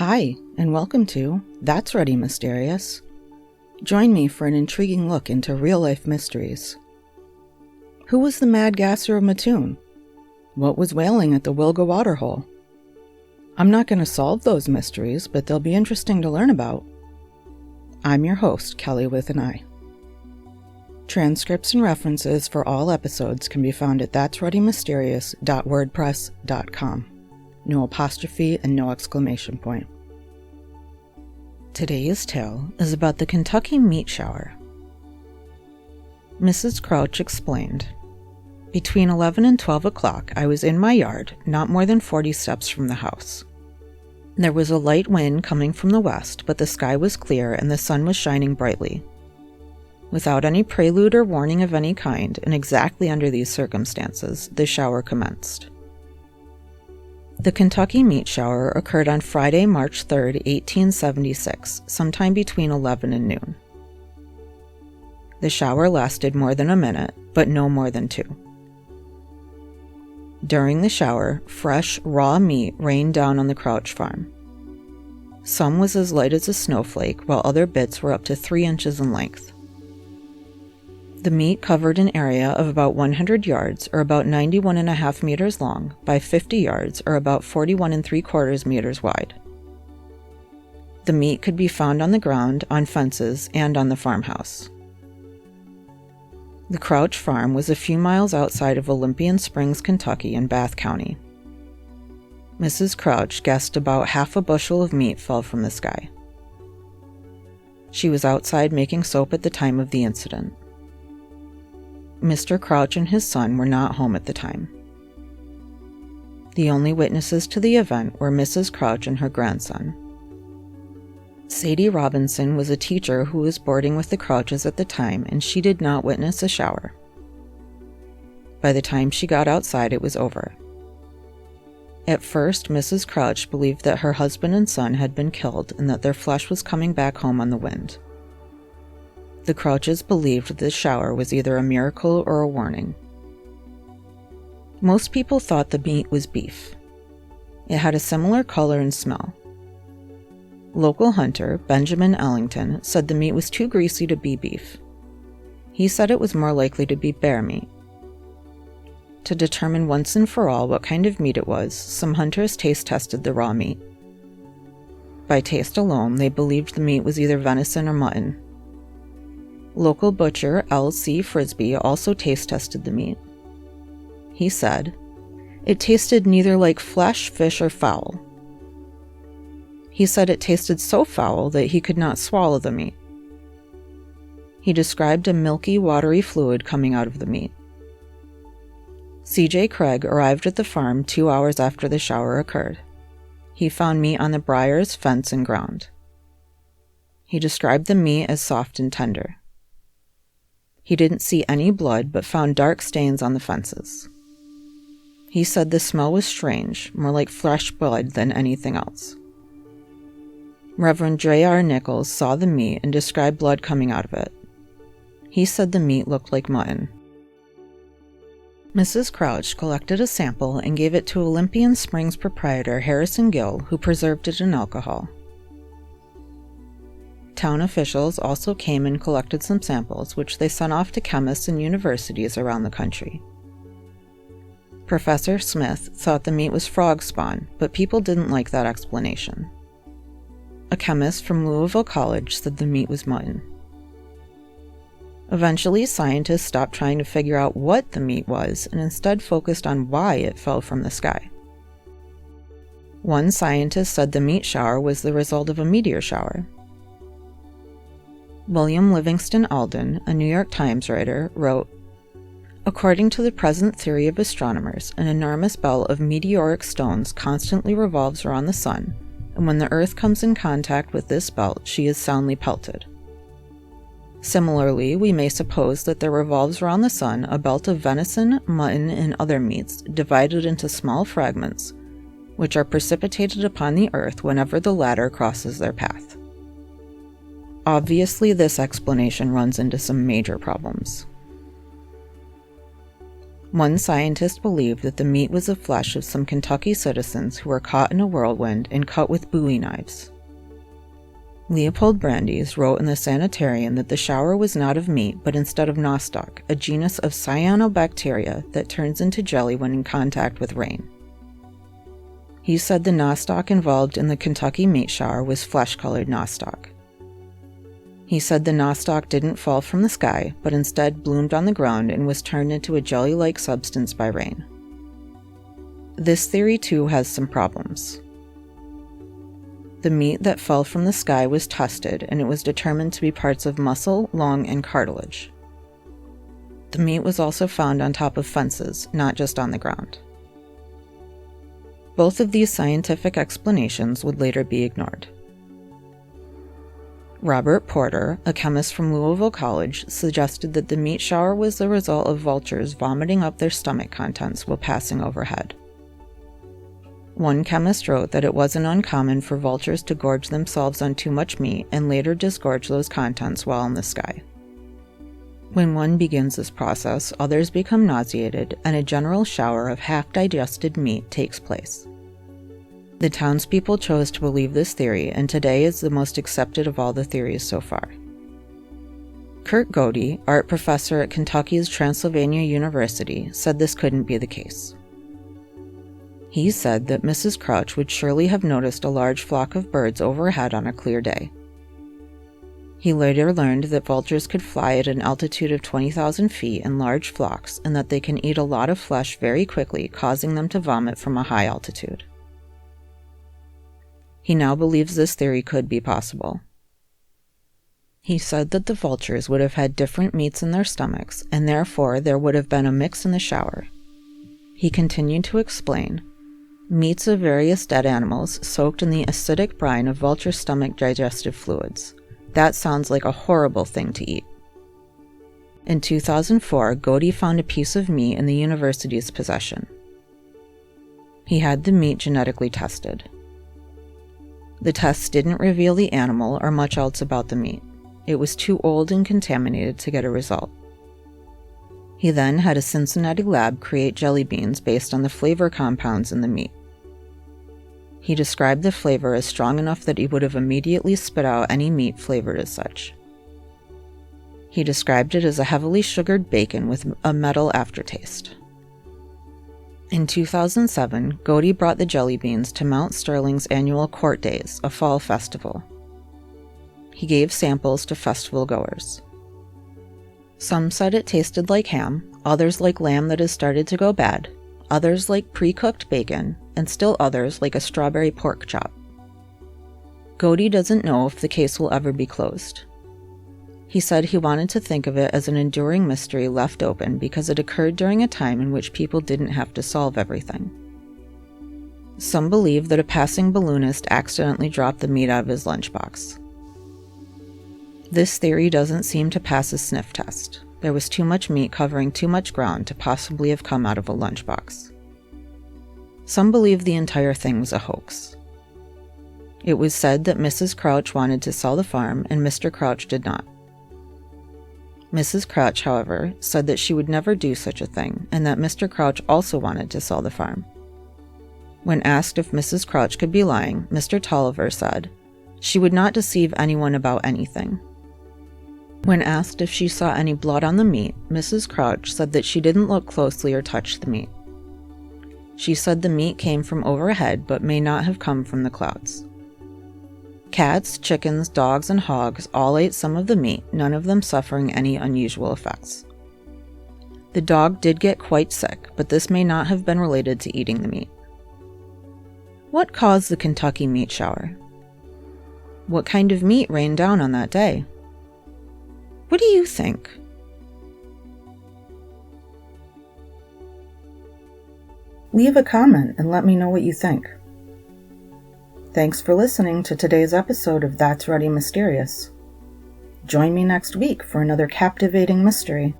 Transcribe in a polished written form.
Hi, and welcome to That's Ready Mysterious. Join me for an intriguing look into real-life mysteries. Who was the mad gasser of Mattoon? What was whaling at the Wilga waterhole? I'm not going to solve those mysteries, but they'll be interesting to learn about. I'm your host, Kelly with an I. Transcripts and references for all episodes can be found at that'sreadymysterious.wordpress.com. No apostrophe and no exclamation point. Today's tale is about the Kentucky meat shower. Mrs. Crouch explained, "Between 11 and 12 o'clock, I was in my yard, not more than 40 steps from the house. There was a light wind coming from the west, but the sky was clear and the sun was shining brightly. Without any prelude or warning of any kind, and exactly under these circumstances, the shower commenced. The Kentucky meat shower occurred on Friday, March 3, 1876, sometime between 11 and noon. The shower lasted more than a minute, but no more than 2. During the shower, fresh, raw meat rained down on the Crouch farm. Some was as light as a snowflake, while other bits were up to 3 inches in length. The meat covered an area of about 100 yards, or about 91.5 meters long, by 50 yards, or about 41.75 meters wide. The meat could be found on the ground, on fences, and on the farmhouse. The Crouch farm was a few miles outside of Olympian Springs, Kentucky, in Bath County. Mrs. Crouch guessed about half a bushel of meat fell from the sky. She was outside making soap at the time of the incident. Mr. Crouch and his son were not home at the time. The only witnesses to the event were Mrs. Crouch and her grandson. Sadie Robinson was a teacher who was boarding with the Crouches at the time, and she did not witness a shower. By the time she got outside, it was over. At first, Mrs. Crouch believed that her husband and son had been killed and that their flesh was coming back home on the wind. The Crouches believed this shower was either a miracle or a warning. Most people thought the meat was beef. It had a similar color and smell. Local hunter, Benjamin Ellington, said the meat was too greasy to be beef. He said it was more likely to be bear meat. To determine once and for all what kind of meat it was, some hunters taste tested the raw meat. By taste alone, they believed the meat was either venison or mutton. Local butcher L.C. Frisbee also taste tested the meat. He said, "It tasted neither like flesh, fish, or fowl." He said it tasted so foul that he could not swallow the meat. He described a milky, watery fluid coming out of the meat. C.J. Craig arrived at the farm 2 hours after the shower occurred. He found meat on the briars, fence, and ground. He described the meat as soft and tender. He didn't see any blood, but found dark stains on the fences. He said the smell was strange, more like fresh blood than anything else. Reverend J.R. Nichols saw the meat and described blood coming out of it. He said the meat looked like mutton. Mrs. Crouch collected a sample and gave it to Olympian Springs proprietor Harrison Gill, who preserved it in alcohol. Town officials also came and collected some samples, which they sent off to chemists and universities around the country. Professor Smith thought the meat was frog spawn, but people didn't like that explanation. A chemist from Louisville College said the meat was mutton. Eventually, scientists stopped trying to figure out what the meat was and instead focused on why it fell from the sky. One scientist said the meat shower was the result of a meteor shower. William Livingston Alden, a New York Times writer, wrote, "According to the present theory of astronomers, an enormous belt of meteoric stones constantly revolves around the sun, and when the Earth comes in contact with this belt, she is soundly pelted. Similarly, we may suppose that there revolves around the sun a belt of venison, mutton, and other meats divided into small fragments, which are precipitated upon the Earth whenever the latter crosses their path." Obviously, this explanation runs into some major problems. One scientist believed that the meat was the flesh of some Kentucky citizens who were caught in a whirlwind and cut with bowie knives. Leopold Brandes wrote in the Sanitarian that the shower was not of meat, but instead of nostoc, a genus of cyanobacteria that turns into jelly when in contact with rain. He said the nostoc involved in the Kentucky meat shower was flesh-colored nostoc. He said the nostoc didn't fall from the sky, but instead bloomed on the ground and was turned into a jelly-like substance by rain. This theory, too, has some problems. The meat that fell from the sky was tested, and it was determined to be parts of muscle, lung, and cartilage. The meat was also found on top of fences, not just on the ground. Both of these scientific explanations would later be ignored. Robert Porter, a chemist from Louisville College, suggested that the meat shower was the result of vultures vomiting up their stomach contents while passing overhead. One chemist wrote that it wasn't uncommon for vultures to gorge themselves on too much meat and later disgorge those contents while in the sky. When one begins this process, others become nauseated, and a general shower of half-digested meat takes place. The townspeople chose to believe this theory, and today is the most accepted of all the theories so far. Kurt Godey, art professor at Kentucky's Transylvania University, said this couldn't be the case. He said that Mrs. Crouch would surely have noticed a large flock of birds overhead on a clear day. He later learned that vultures could fly at an altitude of 20,000 feet in large flocks, and that they can eat a lot of flesh very quickly, causing them to vomit from a high altitude. He now believes this theory could be possible. He said that the vultures would have had different meats in their stomachs, and therefore there would have been a mix in the shower. He continued to explain, meats of various dead animals soaked in the acidic brine of vulture stomach digestive fluids. That sounds like a horrible thing to eat. In 2004, Godey found a piece of meat in the university's possession. He had the meat genetically tested. The tests didn't reveal the animal or much else about the meat. It was too old and contaminated to get a result. He then had a Cincinnati lab create jelly beans based on the flavor compounds in the meat. He described the flavor as strong enough that he would have immediately spit out any meat flavored as such. He described it as a heavily sugared bacon with a metal aftertaste. In 2007, Godey brought the jelly beans to Mount Sterling's annual Court Days, a fall festival. He gave samples to festival goers. Some said it tasted like ham, others like lamb that has started to go bad, others like pre-cooked bacon, and still others like a strawberry pork chop. Godey doesn't know if the case will ever be closed. He said he wanted to think of it as an enduring mystery left open because it occurred during a time in which people didn't have to solve everything. Some believe that a passing balloonist accidentally dropped the meat out of his lunchbox. This theory doesn't seem to pass a sniff test. There was too much meat covering too much ground to possibly have come out of a lunchbox. Some believe the entire thing was a hoax. It was said that Mrs. Crouch wanted to sell the farm and Mr. Crouch did not. Mrs. Crouch, however, said that she would never do such a thing and that Mr. Crouch also wanted to sell the farm. When asked if Mrs. Crouch could be lying, Mr. Tolliver said, "She would not deceive anyone about anything." When asked if she saw any blood on the meat, Mrs. Crouch said that she didn't look closely or touch the meat. She said the meat came from overhead but may not have come from the clouds. Cats, chickens, dogs, and hogs all ate some of the meat, none of them suffering any unusual effects. The dog did get quite sick, but this may not have been related to eating the meat. What caused the Kentucky meat shower? What kind of meat rained down on that day? What do you think? Leave a comment and let me know what you think. Thanks for listening to today's episode of That's Ready Mysterious. Join me next week for another captivating mystery.